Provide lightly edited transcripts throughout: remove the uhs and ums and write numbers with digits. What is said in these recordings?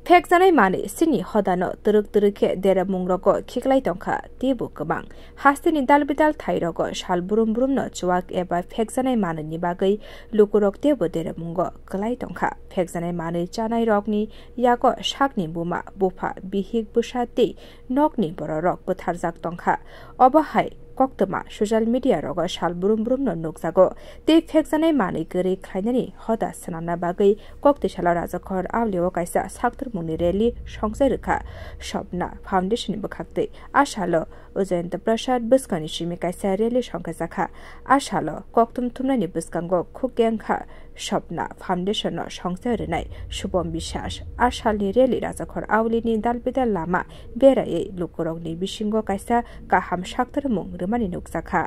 Fake जानाय माने सिनि हदानो तुरुक तुरुके देरा मुंग्रको खिखलाय तंखा तेबो गोबां हास्तिनि दालबिदाल थाइरगो साल बुरुम बुरुमनो चुवाक एबा फेक जानाय माननि बागै लुकुरक तेबो देरा मुंगो कलाय तंखा फेक जानाय माने चानाय रगनि यागो सागनि बुमा बुफा बिहिक बुसाते नगनि बर रग बुथारजाक तंखा अबहाय कक्तमा सोशल मीडिया रग साल बुरुम बुरुमनो नुकजागो ते फेक जानाय माने गरै खायनानि हदा सनामना बागै कक्तिशाला राजाखर आवलियो कायसा साक्तर मुंनि रेली संसाय रोखा सपना फाउन्डेशन बखाक्ते आशालो अजयन्त प्रसाद बुस्कानि सिमी कायसा रेली संखाजाखा आशालो कक्तुम थुमनानि बुस्कांगो खुगेंखा सपना फाउन्डेशन संसाय रनाय शुभम विश्वास आशालनि रेली राजाखर आवलिनि दालबिदाल लामा बेरायै लुकुरगनि बिसिंगो कायसा काहाम साक्तर मुं রমানি নুকজাখা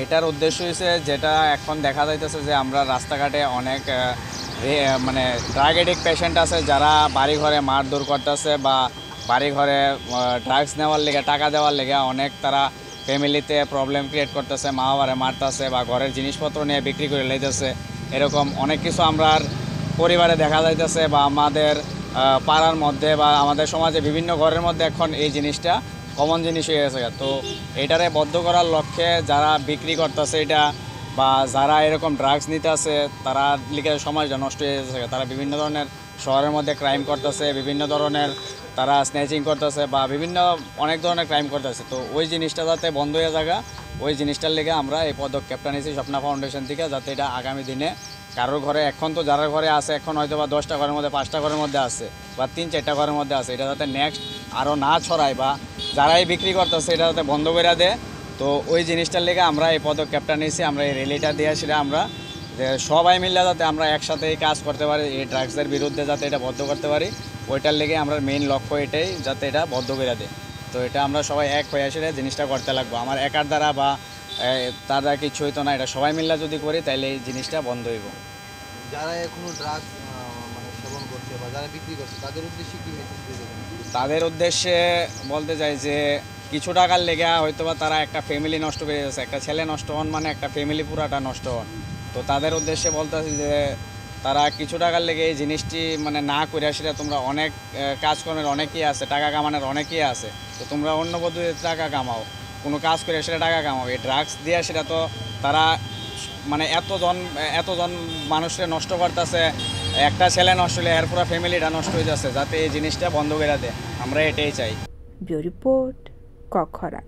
এটার উদ্দেশ্য হচ্ছে যেটা এখন দেখা যাইতেছে যে আমরা রাস্তাঘাটে অনেক মানে ড্রাগ এডিক্ট পেশেন্ট আছে যারা বাড়ি ঘরে মারধর করতেছে বা বাড়ি ঘরে ড্রাগস নেওয়ার লেগে টাকা দেওয়ার লেগে অনেক তারা ফ্যামিলিতে প্রবলেম ক্রিয়েট করতেছে মা বাবারে মারতেছে বা ঘরের জিনিসপত্র নিয়ে বিক্রি করে লাইতেছে এরকম অনেক কিছু আমরা পরিবারে দেখা যাইতেছে বা আমাদের পাড়ার মধ্যে বা আমাদের সমাজে বিভিন্ন ঘরের মধ্যে এখন এই জিনিসটা কমন জিনিস হয়ে গেছে। তো এটারে বদ্ধ করার লক্ষ্যে যারা বিক্রি করতেছে এটা বা যারা এরকম ড্রাগস নিতে আছে তারা লিখে সমাজটা নষ্ট হয়ে গেছে। তারা বিভিন্ন ধরনের শহরের মধ্যে ক্রাইম করতেছে, বিভিন্ন ধরনের তারা স্ন্যাচিং করতেছে বা বিভিন্ন অনেক ধরনের ক্রাইম করতেছে। তো ওই জিনিসটা যাতে বন্ধ হয়ে যাবে ওই জিনিসটার লেগে আমরা এই পদক্ষেপটা নিয়েছি স্বপ্না ফাউন্ডেশন থেকে, যাতে এটা আগামী দিনে কারোর ঘরে এখন তো যারা ঘরে আছে এখন হয়তো বা 10টা ঘরের মধ্যে 5টা ঘরের মধ্যে আছে বা 3-4টা ঘরের মধ্যে আছে, এটা যাতে নেক্সট আরও না ছড়ায় বা যারাই বিক্রি করতেছে এটা যাতে বন্ধ করে দেয়। তো ওই জিনিসটার লেগে আমরা এই পদক্ষেপটা নিয়েছি, আমরা এই র্যালিটা দিয়ে সেটা আমরা যে সবাই মিলে যাতে আমরা একসাথে এই কাজ করতে পারি, এই ড্রাগসের বিরুদ্ধে যাতে এটা বন্ধ করতে পারি ওইটার লেগে আমরা মেইন লক্ষ্য এটাই, যাতে এটা বন্ধ করে দেয়। তো এটা আমরা সবাই এক হয়ে সেটা জিনিসটা করতে লাগবো, আমার একার দ্বারা বা তার দ্বারা কিছু হইতো না, এটা সবাই মিলে যদি করি তাহলে এই জিনিসটা বন্ধ হইব। যারা এখনো ড্রাগস মানে সেবন করছে বা যারা বিক্রি করছে তাদের উদ্দেশ্যে কি মেসেজ দিতে চান? তাদের উদ্দেশ্যে বলতে চাই যে কিছু টাকার লেগে হয়তো বা তারা একটা ফ্যামিলি নষ্ট করে যাচ্ছে, একটা ছেলে নষ্ট হন মানে একটা ফ্যামিলি পুরাটা নষ্ট হন। তো তাদের উদ্দেশ্যে বলতেছি যে তারা কিছু টাকার লেগে এই জিনিসটি মানে না করে সেটা তোমরা অনেক কাজকর্মের অনেকই আছে, টাকা কামানোর অনেকই আছে, তো তোমরা অন্য পদ্ধতিতে টাকা কামাও, কোনো কাজ করে সেটা টাকা কামাও। এই ড্রাগস দিয়ে সেটা তো তারা মানে এতজন মানুষকে নষ্ট করতেছে, একটা ছেলে নষ্ট হলে এর পুরো ফ্যামিলিটা নষ্ট হয়ে যাচ্ছে, যাতে এই জিনিসটা বন্ধ করে দেয়, আমরা এটাই চাই। Bureau report কখরা।